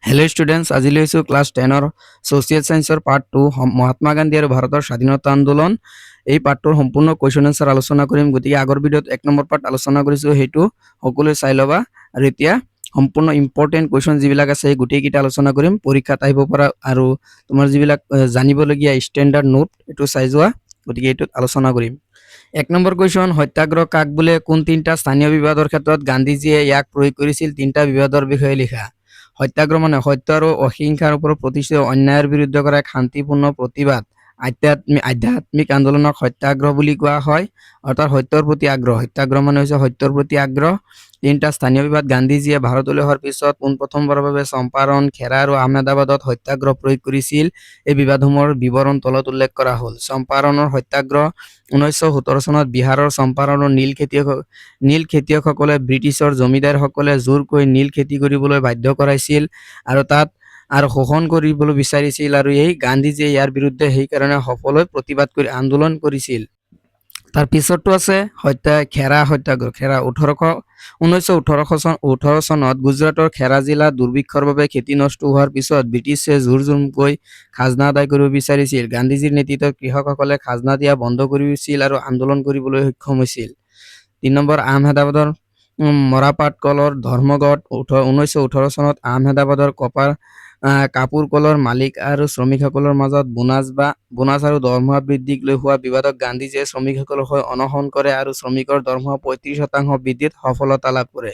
Hello' students, আজি লৈছোঁ class 10ৰ social ছায়েন্সৰ পাৰ্ট 2 মহাত্মা গান্ধী আৰু ভাৰতৰ স্বাধীনতা আন্দোলন। এই পাৰ্টটোৰ সম্পূৰ্ণ কুৱেশ্যন এনচাৰ আলোচনা কৰিম। গতিকে আগৰ ভিডিঅ'ত 1 নম্বৰ পাৰ্ট আলোচনা কৰিছোঁ, সেইটো সকলোৱে চাই ল'বা। আৰু এতিয়া সম্পূৰ্ণ ইম্পৰ্টেণ্ট কুৱেশ্যন যিবিলাক আছে সেই গোটেইকেইটা আলোচনা কৰিম। পৰীক্ষাত আহিব পৰা আৰু তোমাৰ যিবিলাক জানিবলগীয়া ষ্টেণ্ডাৰ্ড নোট এইটো চাই যোৱা। গতিকে এইটোত আলোচনা কৰিম। 1 নম্বৰ কুৱেশ্যন, সত্যাগ্ৰহ কাক বোলে? কোন তিনিটা স্থানীয় বিবাদৰ ক্ষেত্ৰত গান্ধীজীয়ে ইয়াক প্ৰয়োগ কৰিছিল? তিনিটা বিবাদৰ বিষয়ে লিখা। সত্যাগ্ৰহ মানে সত্য আৰু অহিংসাৰ ওপৰত প্ৰতিষ্ঠিত অন্যায়ৰ বিৰুদ্ধে কৰা এক শান্তিপূৰ্ণ প্ৰতিবাদ। আধ্যাত্মিক আন্দোলনক সত্যাগ্ৰহ বুলি কোৱা হয়, অৰ্থাৎ সত্যৰ প্ৰতি আগ্ৰহ। সত্যাগ্ৰহ মানে হৈছে সত্যৰ প্ৰতি আগ্ৰহ। তিনিটা স্থানীয় বিবাদ। গান্ধীজীয়ে ভাৰতলৈ অহাৰ পিছত পোনপ্ৰথমবাৰৰ বাবে চম্পাৰণ, খেৰা আৰু আহমেদাবাদত সত্যাগ্ৰহ প্ৰয়োগ কৰিছিল। এই বিবাদসমূহৰ বিৱৰণ তলত উল্লেখ কৰা হ'ল। চম্পাৰণৰ সত্যাগ্ৰহ 1917 চনত বিহাৰৰ চম্পাৰণৰ নীল খেতিয়কসকলে ব্ৰিটিছৰ জমিদাৰসকলে জোৰকৈ নীল খেতি কৰিবলৈ বাধ্য কৰাইছিল আৰু তাত শোষণ কৰিবলৈ বিচাৰিছিল, আৰু এই গান্ধীজীয়ে ইয়াৰ বিৰুদ্ধে সেইকাৰণে সফলভাৱে প্ৰতিবাদ কৰি আন্দোলন কৰিছিল। তাৰ পিছৰটো আছে খেৰা সত্যাগ্ৰহ। খেৰা 1918 চনত গুজৰাটৰ খেৰা জিলাত দুৰ্ভিক্ষৰ বাবে খেতি নষ্ট হোৱাৰ পিছত ব্ৰিটিছে জোৰ-জুৰুমকৈ খাজনা আদায় কৰিব বিচাৰিছিল। গান্ধীজীৰ নেতৃত্বত কৃষকসকলে খাজনা দিয়া বন্ধ কৰিছিল আৰু আন্দোলন কৰিবলৈ সক্ষম হৈছিল। 3 নম্বৰ, আহমেদাবাদৰ মৰাপাট কলৰ ধৰ্মঘট। 1918 চনত আহমেদাবাদৰ কাপোৰ কলৰ মালিক আৰু শ্ৰমিকসকলৰ মাজত বোনাছ আৰু দৰমহা বৃদ্ধিক লৈ হোৱা বিবাদত গান্ধীজীয়ে শ্ৰমিকসকলৰ হৈ অনশন কৰে আৰু শ্ৰমিকৰ দৰমহা 35% বৃদ্ধিত সফলতা লাভ কৰে।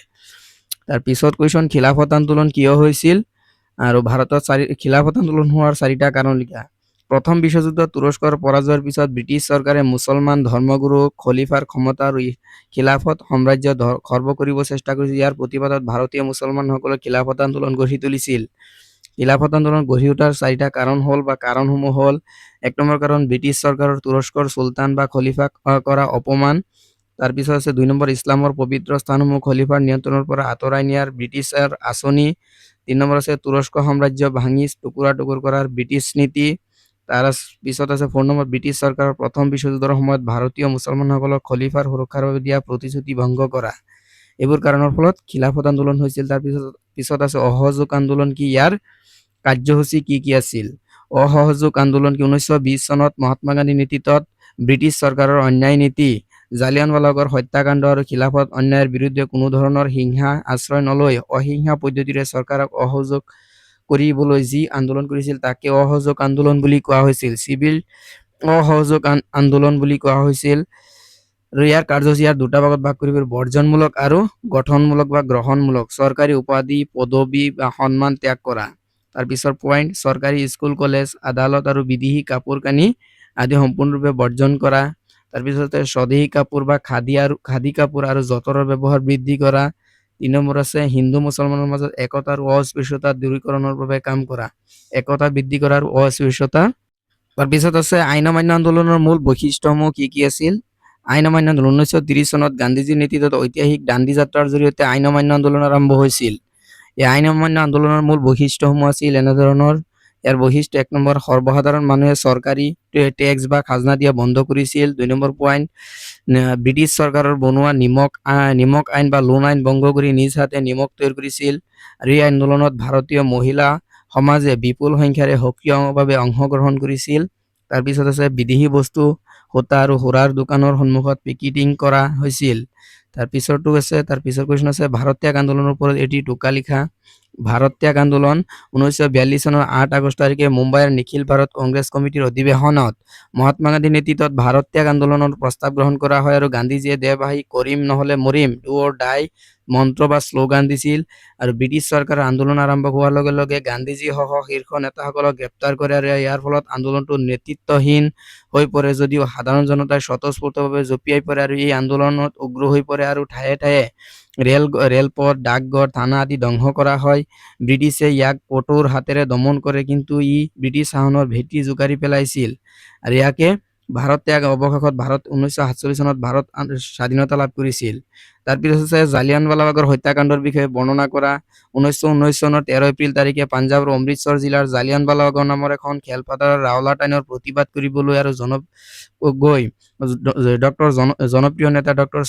তাৰ পিছত কুৱেশ্যন, খিলাফত আন্দোলন কিয় হৈছিল? আৰু ভাৰতত খিলাফত আন্দোলন হোৱাৰ 4টা কাৰণ লিখা। প্ৰথম বিশ্বযুদ্ধত তুৰস্কৰ পৰাজয়ৰ পিছত ব্ৰিটিছ চৰকাৰে মুছলমান ধৰ্মগুৰু খলিফাৰ ক্ষমতা আৰু খিলাফত সাম্ৰাজ্য খৰ্ব কৰিব চেষ্টা কৰিছিল। ইয়াৰ প্ৰতিবাদত ভাৰতীয় মুছলমানসকলে খিলাফত আন্দোলন গঢ়ি তুলিছিল। খিলাফত আন্দোলন গঢ়ি উঠাৰ 4টা কাৰণসমূহ হ'ল: 1 নম্বৰ কাৰণ, ব্ৰিটিছ চৰকাৰৰ তুৰস্কৰ চুলতান বা খলিফাক কৰা অপমান। তাৰপিছত আছে 2 নম্বৰ, ইছলামৰ পবিত্ৰ স্থানসমূহ খলিফাৰ নিয়ন্ত্ৰণৰ পৰা আঁতৰাই নিয়াৰ ব্ৰিটিছৰ আঁচনি। 3 নম্বৰ আছে তুৰস্ক সাম্ৰাজ্য ভাঙি টুকুৰা কৰাৰ ব্ৰিটিছ নীতি। তাৰ পিছত আছে 4 নম্বৰ, ব্ৰিটিছ চৰকাৰৰ প্ৰথম বিশ্বযুদ্ধৰ সময়ত ভাৰতীয় মুছলমানসকলক খলিফাৰ সুৰক্ষাৰ বাবে দিয়া প্ৰতিশ্ৰুতি ভংগ কৰা। এইবোৰ কাৰণৰ ফলত খিলাফত আন্দোলন হৈছিল। তাৰ পিছত আছে অসহযোগ আন্দোলন কি? ইয়াৰ কাৰ্যসূচী কি আছিল? অসহযোগ আন্দোলন কি? 1920 চনত মহাত্মা গান্ধীৰ নেতৃত্বত ব্ৰিটিছ চৰকাৰৰ অন্যায় নীতি, জালিয়ানৱালাবাগৰ হত্যাকাণ্ড আৰু খিলাফত অন্যায়ৰ বিৰুদ্ধে কোনো ধৰণৰ হিংসা আশ্ৰয় নলৈ অহিংসা পদ্ধতিৰে চৰকাৰক অসহযোগ কৰিবলৈ যি আন্দোলন কৰিছিল তাকে অসহযোগ আন্দোলন বুলি কোৱা হৈছিল। চিভিল অসহযোগ আন্দোলন বুলি কোৱা হৈছিল। আৰু ইয়াৰ কাৰ্যসূচী 2টা ভাগত ভাগ কৰিব: বৰ্জনমূলক আৰু গঠনমূলক বা গ্ৰহণমূলক। চৰকাৰী উপাধি, পদবী বা সন্মান ত্যাগ কৰা। তাৰ পিছৰ পইণ্ট, চৰকাৰী স্কুল, কলেজ, আদালত আৰু বিদেশী কাপোৰ কানি আদি সম্পূৰ্ণৰূপে বৰ্জন কৰা। তাৰপিছতে স্বদেশী কাপোৰ বা খাদী কাপোৰ আৰু যঁতৰৰ ব্যৱহাৰ বৃদ্ধি কৰা। 3 নম্বৰ আছে হিন্দু মুছলমানৰ মাজত একতা আৰু অস্পৃশ্যতা দূৰীকৰণৰ বাবে কাম কৰা। একতা বৃদ্ধি কৰা আৰু অস্পৃশ্যতা। তাৰপিছত আছে আইন অমান্য আন্দোলনৰ মূল বৈশিষ্ট্যসমূহ কি আছিল? আইন অমান্য আন্দোলন 1930 চনত গান্ধীজীৰ নেতৃত্বত ঐতিহাসিক দাণ্ডি যাত্ৰাৰ জৰিয়তে আইন অমান্য আন্দোলন আৰম্ভ হৈছিল। এই আইন অমান্য আন্দোলনৰ মূল বৈশিষ্ট্যসমূহ আছিল এনেধৰণৰ। ইয়াৰ বৈশিষ্ট্য: 1 নম্বৰ, সৰ্বসাধাৰণ মানুহে চৰকাৰী টেক্স বা খাজনা দিয়া বন্ধ কৰিছিল। 2 নম্বৰ পইণ্ট, ব্ৰিটিছ চৰকাৰৰ বনোৱা নিমখ আইন বা লোণ আইন ভংগ কৰি নিজ হাতে নিমখ তৈয়াৰ কৰিছিল। আৰু এই আন্দোলনত ভাৰতীয় মহিলা সমাজে বিপুল সংখ্যাৰে সক্ৰিয়ভাৱে অংশগ্ৰহণ কৰিছিল। তাৰপিছত আছে বিদেশী বস্তু সূতা আৰু সুৰাৰ দোকানৰ সন্মুখত পিকেটিং কৰা হৈছিল। তাৰ পিছৰ কুৱেশ্যন আছে ভাৰত ত্যাগ আন্দোলনৰ ওপৰত এটি টোকা লিখা। ভাৰত ত্যাগ আন্দোলন 1942 চনৰ 8 আগষ্ট তাৰিখে মুম্বাইৰ নিখিল ভাৰত কংগ্ৰেছ কমিটিৰ অধিৱেশনত মহাত্মা গান্ধীৰ নেতৃত্বত ভাৰত ত্যাগ আন্দোলনৰ প্ৰস্তাৱ গ্ৰহণ কৰা হয় আৰু গান্ধীজীয়ে দেশবাসী কৰিম নহ'লে মৰিম, ডু অৰ ডাই মন্ত্ৰ বা শ্লোগান দিছিল। আৰু ব্ৰিটিছ চৰকাৰৰ আন্দোলন আৰম্ভ হোৱাৰ লগে লগে গান্ধীজীসহ শীৰ্ষ নেতাসকলক গ্ৰেপ্তাৰ কৰে আৰু ইয়াৰ ফলত আন্দোলনটো নেতৃত্বহীন হৈ পৰে যদিও সাধাৰণ জনতাই স্বতঃস্ফূৰ্তভাৱে জঁপিয়াই পৰে আৰু এই আন্দোলনত উগ্ৰ হৈ পৰে আৰু ঠায়ে ঠায়ে ৰেলপথ, ডাকঘৰ, থানা আদি ধ্বংস কৰা হয়। ব্ৰিটিছে ইয়াক কঠোৰ হাতেৰে দমন কৰে, কিন্তু ই ব্ৰিটিছ শাসনৰ ভেটি জোকাৰি পেলাইছিল। আৰু ইয়াকে ভাৰত ত্যাগ অৱশেষত 1947 চনত ভাৰত স্বাধীনতা লাভ কৰিছিল। তাৰপিছত আছে জালিয়ানৱালাবাগৰ হত্যাকাণ্ডৰ বিষয়ে বৰ্ণনা কৰা। 1919 চনৰ 13 এপ্ৰিল তাৰিখে পাঞ্জাৱৰ অমৃতসৰ জিলাৰ জালিয়ানৱালাবাগ নামৰ এখন খেলপথাৰৰ ৰাওলাট আইনৰ প্ৰতিবাদ কৰিবলৈ আৰু জনপ্ৰিয় নেতা ডক্টৰ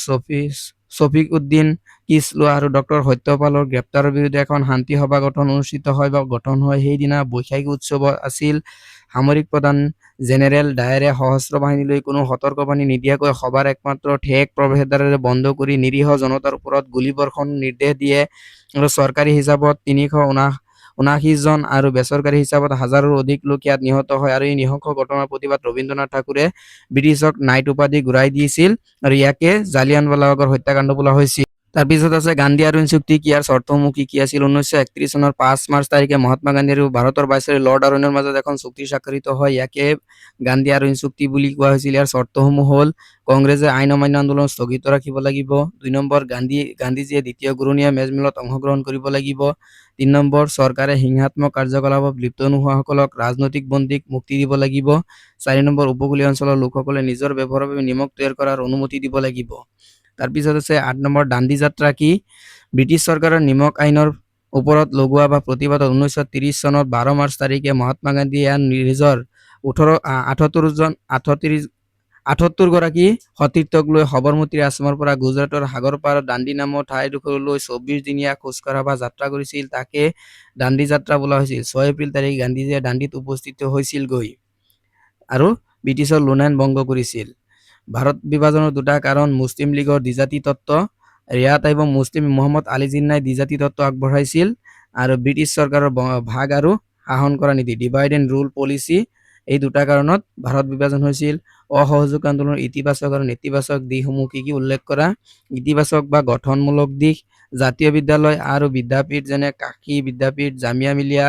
শফিক উদ্দিন কিচলু আৰু ডক্টৰ সত্যপালৰ গ্ৰেপ্তাৰৰ বিৰুদ্ধে এখন শান্তি সভা অনুষ্ঠিত হয় বা গঠন হয়। সেইদিনা বৈশাখী উৎসৱ আছিল। সামৰিক প্ৰধান জেনেৰেল ডায়াৰে সশস্ত্ৰ বাহিনীলৈ কোনো সতৰ্কবাণী নিদিয়াকৈ সভাৰ একমাত্ৰ ঠেক প্ৰৱেশদ্বাৰেৰে বন্ধ কৰি নিৰীহ জনতাৰ ওপৰত গুলীবৰ্ষণৰ নিৰ্দেশ দিয়ে আৰু চৰকাৰী হিচাপত ৩৭৯ জন আৰু বেচৰকাৰী হিচাপত হাজাৰৰো অধিক লোক ইয়াত নিহত হয়। আৰু এই নৃশংস ঘটনাৰ প্ৰতিবাদ ৰবীন্দ্ৰনাথ ঠাকুৰে ব্ৰিটিছক নাইট উপাধি ঘূৰাই দিছিল আৰু ইয়াকে জালিয়ানৱালাবাগৰ হত্যাকাণ্ড বোলা হৈছিল। তাৰপিছত আছে গান্ধী আৰোণ চুক্তি কি, ইয়াৰ চৰ্তসমূহ কি কি আছিল। 1931 চনৰ 5 মাৰ্চ তাৰিখে মহাত্মা গান্ধী আৰু ভাৰতৰ ভাইচৰয় লৰ্ড আৰোণৰ মাজত এখন চুক্তি স্বাক্ষৰিত হয়। ইয়াকে গান্ধী আৰোণ চুক্তি বুলি কোৱা হৈছিল। ইয়াৰ চৰ্তসমূহ হ'ল কংগ্ৰেছে আইন অমান্য আন্দোলন স্থগিত ৰাখিব লাগিব। 2 নম্বৰ, গান্ধীজীয়ে দ্বিতীয় ঘূৰণীয়া মেজমেলত অংশগ্ৰহণ কৰিব লাগিব। 3 নম্বৰ, চৰকাৰে হিংসাত্মক কাৰ্যকলাপত লিপ্ত নোহোৱাসকলক ৰাজনৈতিক বন্দীক মুক্তি দিব লাগিব। 4 নম্বৰ, উপকূলীয় অঞ্চলৰ লোকসকলে নিজৰ ব্যৱহাৰৰ বাবে নিমখ তৈয়াৰ কৰাৰ অনুমতি দিব লাগিব। তাৰপিছত আছে 8 নম্বৰ, দাণ্ডী যাত্ৰা কি। ব্ৰিটিছ চৰকাৰৰ নিমখ আইনৰ ওপৰত লগোৱা বা প্ৰতিবাদত 1930 চনত 12 মাৰ্চ তাৰিখে মহাত্মা গান্ধীয়ে নিজৰ 78 গৰাকী সতীৰ্থক লৈ সবৰমতী আশ্ৰমৰ পৰা গুজৰাটৰ সাগৰ পাৰ দাণ্ডী নামৰ ঠাইডোখৰলৈ 24 দিনীয়া খোজকঢ়া বা যাত্ৰা কৰিছিল। তাকে দাণ্ডী যাত্ৰা বোলা হৈছিল। 6 এপ্ৰিল তাৰিখে গান্ধীজীয়ে দাণ্ডীত উপস্থিত হৈছিলগৈ আৰু ব্ৰিটিছৰ লোনাইন ভংগ কৰিছিল। ভাৰত বিভাজনৰ 2টা কাৰণ, মুছলিম লীগৰ দ্বিজাতি তত্ত্ব, ৰিয়াত এবং মুছলিম মহম্মদ আলী জিন্নাই দ্বিজাতি তত্ত্ব আগবঢ়াইছিল আৰু ব্ৰিটিছ চৰকাৰৰ ভাগ আৰু শাসন কৰা নীতি, ডিভাইড এণ্ড ৰুল পলিচি, এই 2টা কাৰণত ভাৰত বিভাজন হৈছিল। অসহযোগ আন্দোলনৰ ইতিবাচক আৰু নেতিবাচক দিশসমূহ কি কি উল্লেখ কৰা। ইতিবাচক বা গঠনমূলক দিশ, জাতীয় বিদ্যালয় আৰু বিদ্যাপীঠ যেনে কাশী বিদ্যাপীঠ, জামিয়া মিলিয়া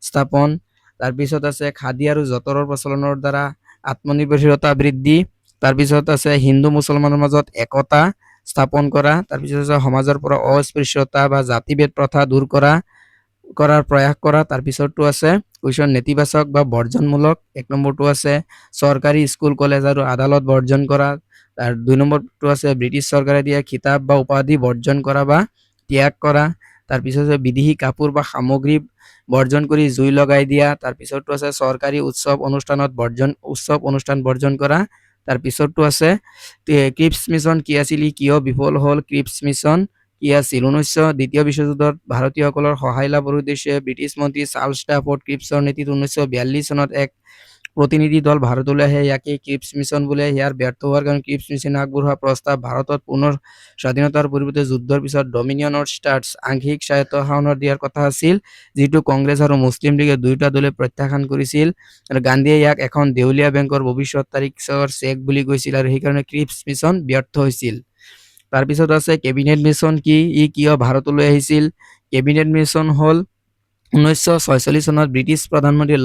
স্থাপন। তাৰপিছত আছে খাদী আৰু যঁতৰৰ প্ৰচলনৰ দ্বাৰা আত্মনিৰ্ভৰশীলতা বৃদ্ধি। তাৰপিছত আছে হিন্দু মুছলমানৰ মাজত একতা স্থাপন কৰা। তাৰপিছত আছে সমাজৰ পৰা অস্পৃশ্যতা বা জাতিভেদ প্ৰথা দূৰ কৰাৰ প্ৰয়াস কৰা। তাৰপিছতটো আছে কুৱেশ্যন নেতিবাচক বা বৰ্জনমূলক। 1 নম্বৰটো আছে চৰকাৰী স্কুল কলেজ আৰু আদালত বৰ্জন কৰা। তাৰ 2 নম্বৰটো আছে ব্ৰিটিছ চৰকাৰে দিয়া খিতাপ বা উপাধি বৰ্জন কৰা বা ত্যাগ কৰা। তাৰপিছত আছে বিদেশী কাপোৰ বা সামগ্ৰী বৰ্জন কৰি জুই লগাই দিয়া। তাৰপিছতটো আছে চৰকাৰী উৎসৱ অনুষ্ঠান বৰ্জন কৰা। তাৰপিছতটো আছে ক্ৰিপছ মিছন কি আছিল, কিয় বিফল হ'ল, ক্ৰিপছ মিছন কি আছিল। দ্বিতীয় বিশ্বযুদ্ধত ভাৰতীয়সকলৰ সহায় লাভৰ উদ্দেশ্যে ব্ৰিটিছ মন্ত্ৰী চাৰ্লছ ষ্টাফৰ্ড ক্ৰিপছৰ নেতৃত্বত 1942 চনত এক প্ৰতিনিধি দল ভাৰতলৈ আহে। ইয়াকে ক্ৰিপছ মিছন বোলে। ইয়াৰ ব্যৰ্থ হোৱাৰ কাৰণে ক্ৰিপছ মিছনে আগবঢ়োৱা প্ৰস্তাৱ ভাৰতত পুনৰ স্বাধীনতাৰ পৰিৱৰ্তে যুদ্ধৰ পিছত ডমিনিয়নৰ ষ্টাৰ্টছ আংশিক স্বায়ত্তশাসন দিয়াৰ কথা আছিল, যিটো কংগ্ৰেছ আৰু মুছলিম লীগে 2টা দলে প্ৰত্যাখ্যান কৰিছিল আৰু গান্ধীয়ে ইয়াক এখন দেউলীয়া বেংকৰ ভৱিষ্যত তাৰিখৰ চেক বুলি কৈছিল আৰু সেইকাৰণে ক্ৰিপছ মিছন ব্যৰ্থ হৈছিল। তাৰপিছত আছে কেবিনেট মিছন কি, ই কিয় ভাৰতলৈ আহিছিল। কেবিনেট মিছন হ'ল 1946 চনত ব্ৰিটিছ প্ৰধানমন্ত্ৰী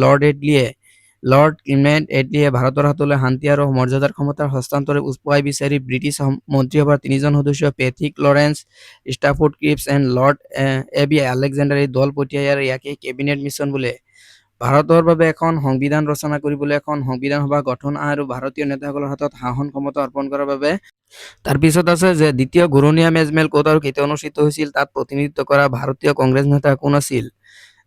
লৰ্ড ক্লিমেণ্ট এটলীয়ে ভাৰতৰ হাতলৈ শান্তি আৰু মৰ্যাদাৰ ক্ষমতাৰ হস্তান্তৰৰ উপায় বিচাৰি ব্ৰিটিছ মন্ত্ৰীসভাৰ 3জন সদস্য Patrick Lawrence, Stafford Cripps and lord AB. Alexander এই দল পঠিয়াই আৰু ইয়াকে কেবিনেট মিছন বোলে। ভাৰতৰ বাবে এখন সংবিধান ৰচনা কৰিবলৈ এখন সংবিধান সভা গঠন আৰু ভাৰতীয় নেতাসকলৰ হাতত শাসন ক্ষমতা অৰ্পণ কৰাৰ বাবে। তাৰপিছত আছে যে দ্বিতীয় ঘূৰণীয়া মেজমেল ক'ত আৰু কেতিয়া অনুষ্ঠিত হৈছিল, তাত প্ৰতিনিধিত্ব কৰা ভাৰতীয় কংগ্ৰেছ নেতা কোন আছিল।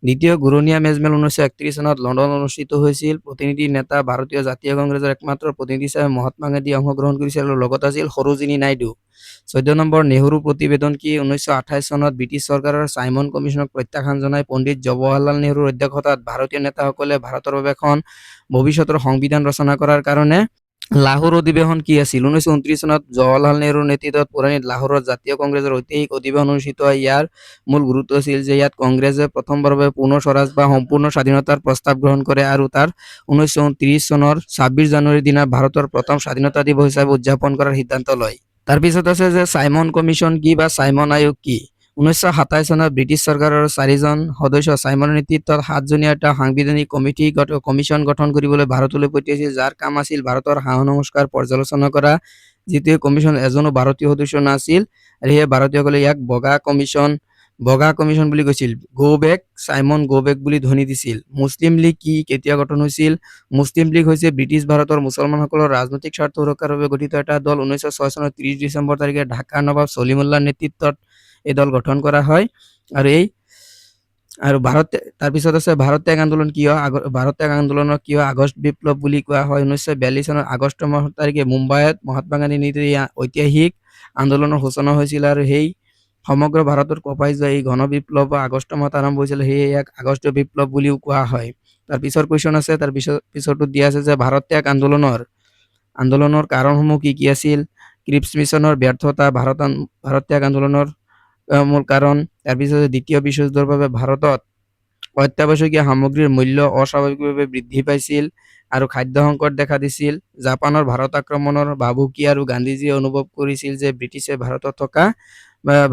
দ্বিতীয় ঘূৰণীয়া মেজমেল 1931 চনত লণ্ডনত অনুষ্ঠিত হৈছিল। প্ৰতিনিধি নেতা ভাৰতীয় জাতীয় কংগ্ৰেছৰ একমাত্ৰ প্ৰতিনিধি হিচাপে মহাত্মা গান্ধী অংশগ্ৰহণ কৰিছিল আৰু লগত আছিল সৰোজিনী নাইডু। 14 নম্বৰ, নেহৰু প্ৰতিবেদন কি। 1928 চনত ব্ৰিটিছ চৰকাৰৰ চাইমন কমিছনক প্ৰত্যাখ্যান জনাই পণ্ডিত জৱাহৰলাল নেহৰুৰ অধ্যক্ষতাত ভাৰতীয় নেতাসকলে ভাৰতৰ বাবে এখন ভৱিষ্যতৰ সংবিধান ৰচনা কৰাৰ কাৰণে লাহোৰ অধিৱেশন কি আছিল। 1929 চনত জৱাহৰলাল নেহৰুৰ নেতৃত্বত পুৰাণিত লাহোৰত জাতীয় কংগ্ৰেছৰ ঐতিহাসিক অধিৱেশন অনুষ্ঠিত হয়। ইয়াৰ মূল গুৰুত্ব আছিল যে ইয়াত কংগ্ৰেছে প্ৰথমবাৰৰ বাবে পূৰ্ণ স্বৰাজ বা সম্পূৰ্ণ স্বাধীনতাৰ প্ৰস্তাৱ গ্ৰহণ কৰে আৰু তাৰ 1929 চনৰ 26 জানুৱাৰীৰ দিনা ভাৰতৰ প্ৰথম স্বাধীনতা দিৱস হিচাপে উদযাপন কৰাৰ সিদ্ধান্ত লয়। তাৰপিছত আছে যে চাইমন কমিছন কি বা চাইমন আয়োগ কি। 1927 চনত ব্ৰিটিছ চৰকাৰৰ 4জন সদস্য চাইমনৰ নেতৃত্বত 7জনীয়া এটা সাংবিধানিক কমিছন গঠন কৰিবলৈ ভাৰতলৈ পঠিয়াইছিল, যাৰ কাম আছিল ভাৰতৰ শাসন সংস্কাৰ পৰ্যালোচনা কৰা। যিটো কমিছন এজনো ভাৰতীয় সদস্য নাছিল আৰু সেয়ে ভাৰতীয়সকলে ইয়াক বগা কমিছন বুলি কৈছিল। চাইমন গো বেক বুলি ধ্বনি দিছিল। মুছলিম লীগ কি, কেতিয়া গঠন হৈছিল। মুছলিম লীগ হৈছে ব্ৰিটিছ ভাৰতৰ মুছলমানসকলৰ ৰাজনৈতিক স্বাৰ্থ সুৰক্ষাৰ বাবে গঠিত এটা দল। 1906 চনৰ 30 ডিচেম্বৰ তাৰিখে ঢাকাৰ নবাব ছলিমুল্লাহৰ নেতৃত্বত এই দল গঠন কৰা হয় আৰু এই আৰু তাৰপিছত আছে ভাৰত ত্যাগ আন্দোলন কিয় ভাৰত ত্যাগ আন্দোলনক কিয় আগষ্ট বিপ্লৱ বুলি কোৱা হয়? 1942 চনৰ আগষ্ট মাহৰ তাৰিখে মুম্বাইত মহাত্মা গান্ধী নেতৃত্বত এই ঐতিহাসিক আন্দোলনৰ সূচনা হৈছিল আৰু সেই সমগ্ৰ ভাৰতত কঁপাই যোৱা এই গণ বিপ্লৱ আগষ্ট মাহত আৰম্ভ হৈছিল, সেয়ে ইয়াক আগষ্ট বিপ্লৱ বুলিও কোৱা হয়। তাৰ পিছৰ কুৱেশ্যন আছে, পিছৰটোত দিয়া আছে যে ভাৰত ত্যাগ আন্দোলনৰ কাৰণসমূহ কি কি আছিল? ক্ৰিপছ মিছনৰ ব্যৰ্থতা ভাৰত ত্যাগ আন্দোলনৰ মূল কাৰণ। তাৰপিছত দ্বিতীয় বিশ্বযুদ্ধৰ বাবে ভাৰতত অত্যাৱশ্যকীয় সামগ্ৰীৰ মূল্য অস্বাভাৱিকভাৱে বৃদ্ধি পাইছিল আৰু খাদ্য সংকট দেখা দিছিল। জাপানৰ ভাৰত আক্ৰমণৰ ভাবুকি আৰু গান্ধীজীয়ে অনুভৱ কৰিছিল যে ব্ৰিটিছে ভাৰতত থকা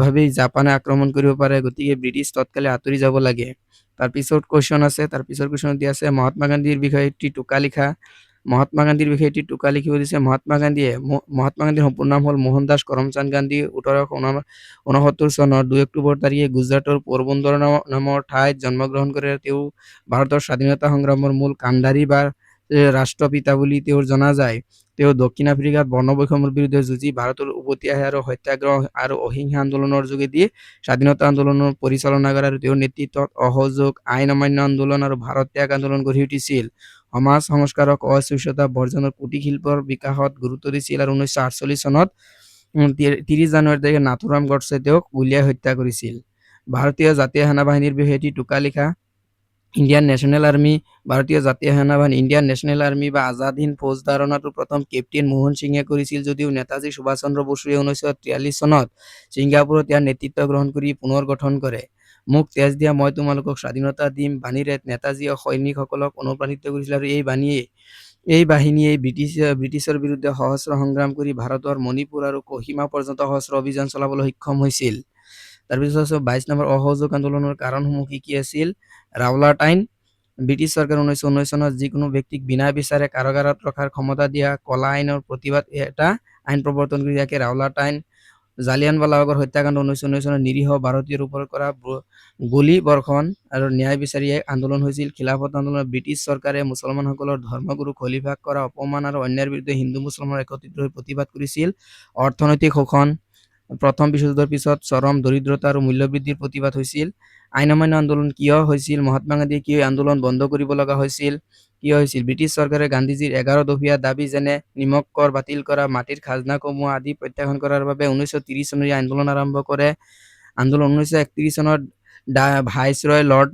ভাবি জাপানে আক্ৰমণ কৰিব পাৰে, গতিকে ব্ৰিটিছ তৎকালে আঁতৰি যাব লাগে। তাৰপিছত কুৱেশ্যন আছে, তাৰপিছৰ কুৱেশ্যন দিয়া আছে মহাত্মা গান্ধীৰ বিষয়ে এটি টোকা লিখা। মহাত্মা গান্ধীৰ বিষয়ে এটি টোকা লিখিব দিছে। মহাত্মা গান্ধীৰ সম্পূৰ্ণ নাম হ'ল মোহনদাস কৰমচান্দ গান্ধী। 1869 চনৰ 2 অক্টোবৰ তাৰিখে গুজৰাটৰ পোৰবন্দৰ নামৰ ঠাইত জন্মগ্ৰহণ কৰে। তেওঁ ভাৰতৰ স্বাধীনতা সংগ্ৰামৰ মূল কাণ্ডাৰী বা ৰাষ্ট্ৰপিতা বুলি তেওঁৰ জনা যায়। তেওঁ দক্ষিণ আফ্ৰিকাত বৰ্ণবৈষম্যৰ বিৰুদ্ধে যুঁজি ভাৰতৰ উভতি আহে আৰু সত্যাগ্ৰহ আৰু অহিংসা আন্দোলনৰ যোগেদি স্বাধীনতা আন্দোলনৰ পৰিচালনা কৰে আৰু তেওঁৰ নেতৃত্বত অসহযোগ আইন অমান্য আন্দোলন আৰু ভাৰত ত্যাগ আন্দোলন গঢ়ি উঠিছিল। সমাজ সংস্কাৰক অস্পৃশ্যতা বৰ্জনৰ কুটিৰ শিল্পৰ বিকাশত গুৰুত্ব দিছিল আৰু 1948 চনত 30 জানুৱাৰী তাৰিখে নাথুৰাম গডছে তেওঁক গুলীয়াই হত্যা কৰিছিল। ভাৰতীয় জাতীয় সেনাবাহিনীৰ বিষয়ে এটি টোকা লিখা। ইণ্ডিয়ান নেশ্যনেল আৰ্মি ভাৰতীয় জাতীয় সেনাবাহিনী ইণ্ডিয়ান নেশ্যনেল আৰ্মি বা আজাদ হিন্দ ফৌজ ধাৰণাটো প্ৰথম কেপ্টেইন মোহন সিঙে কৰিছিল, যদিও নেতাজী সুভাষ চন্দ্ৰ বসুৱে 1943 চনত ছিংগাপুৰত ইয়াৰ নেতৃত্ব গ্ৰহণ কৰি পুনৰ গঠন কৰে। মোক তেজ দিয়া মই তোমালোকক স্বাধীনতা দিম বাণীৰে নেতাজীয়ে সৈনিকসকলক অনুপ্ৰাণিত কৰিছিল আৰু এই বাহিনীয়ে ব্ৰিটিছৰ বিৰুদ্ধে সহস্ৰ সংগ্ৰাম কৰি ভাৰতৰ মণিপুৰ আৰু কহিমা পৰ্যন্ত সহস্ৰ অভিযান চলাবলৈ সক্ষম হৈছিল। তাৰপিছত 22 নম্বৰ অসহযোগ আন্দোলনৰ কাৰণসমূহ কি কি আছিল? ৰাওলাট আইন ব্ৰিটিছ চৰকাৰে 1919 চনত যিকোনো ব্যক্তিক বিনা বিচাৰে কাৰাগাৰত ৰখাৰ ক্ষমতা দিয়া কলা আইনৰ প্ৰতিবাদ এটা আইন প্ৰৱৰ্তন কৰি ইয়াকে ৰাওলাট আইন। জালিয়ানৱালাবাগৰ হত্যাকাণ্ড 1919 চনত নিৰীহ ভাৰতীয়ৰ ওপৰত কৰা গুলী বৰ্ষণ আৰু ন্যায় বিচাৰি আন্দোলন হৈছিল। খিলাফত আন্দোলনত ব্ৰিটিছ চৰকাৰে মুছলমানসকলৰ ধৰ্মগুৰু খলিফাক কৰা অপমান আৰু অন্যায়ৰ বিৰুদ্ধে হিন্দু মুছলমান একত্ৰিত হৈ প্ৰতিবাদ কৰিছিল। অৰ্থনৈতিক শোষণ প্ৰথম বিশ্বযুদ্ধৰ পিছত চৰম দৰিদ্ৰতা আৰু মূল্যবৃদ্ধিৰ প্ৰতিবাদ হৈছিল। আইন অমান্য আন্দোলন কিয় হৈছিল? মহাত্মা গান্ধীয়ে কিয় আন্দোলন বন্ধ কৰিব লগা হৈছিল? কিয় হৈছিল? ব্ৰিটিছ চৰকাৰে গান্ধীজীৰ 11 দফীয়া দাবী যেনে নিমখ কৰ বাতিল কৰা, মাটিৰ খাজনা কমোৱা আদি প্ৰত্যাখ্যান কৰাৰ বাবে 1930 চনত আন্দোলন আৰম্ভ কৰে। 1931 চনত ভাইচৰয় লৰ্ড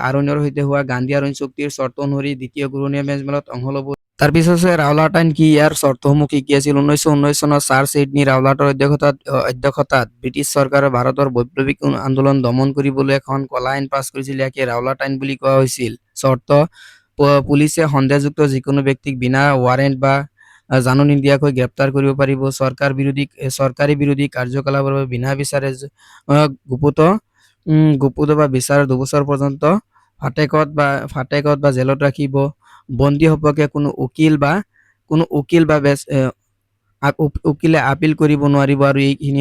আৰোনিৰ সৈতে হোৱা গান্ধী আৰোন চুক্তিৰ চৰ্ত অনুসৰি দ্বিতীয় ঘূৰণীয়া মেজমেলত অংশ ল'ব। তাৰপিছত আছে ৰাওলাট আইন কি? ইয়াৰ চৰ্তসমূহ কি কি আছিল? 1919 চনত ছাৰ ছিডনী ৰাওলাটৰ অধ্যক্ষতাত ব্ৰিটিছ চৰকাৰে ভাৰতৰ বৈপ্লৱিক আন্দোলন দমন কৰিবলৈ এখন কলা আইন পাছ কৰিছিল, ইয়াকে ৰাওলাট আইন বুলি কোৱা হৈছিল। চৰ্ত পুলিচে সন্দেহযুক্ত যিকোনো ব্যক্তিক বিনা ৱাৰেণ্ট বা জাননী নিদিয়াকৈ গ্ৰেপ্তাৰ কৰিব পাৰিব। চৰকাৰী বিৰোধী কাৰ্যকলাপৰ বাবে বিনা বিচাৰে গুপুত বা বিচাৰ 2 বছৰ পৰ্যন্ত ফাটেকত বা জেলত ৰাখিব। বন্দী সপক্ষে কোনো উকিলে আপিল কৰিব নোৱাৰিব আৰু এইখিনি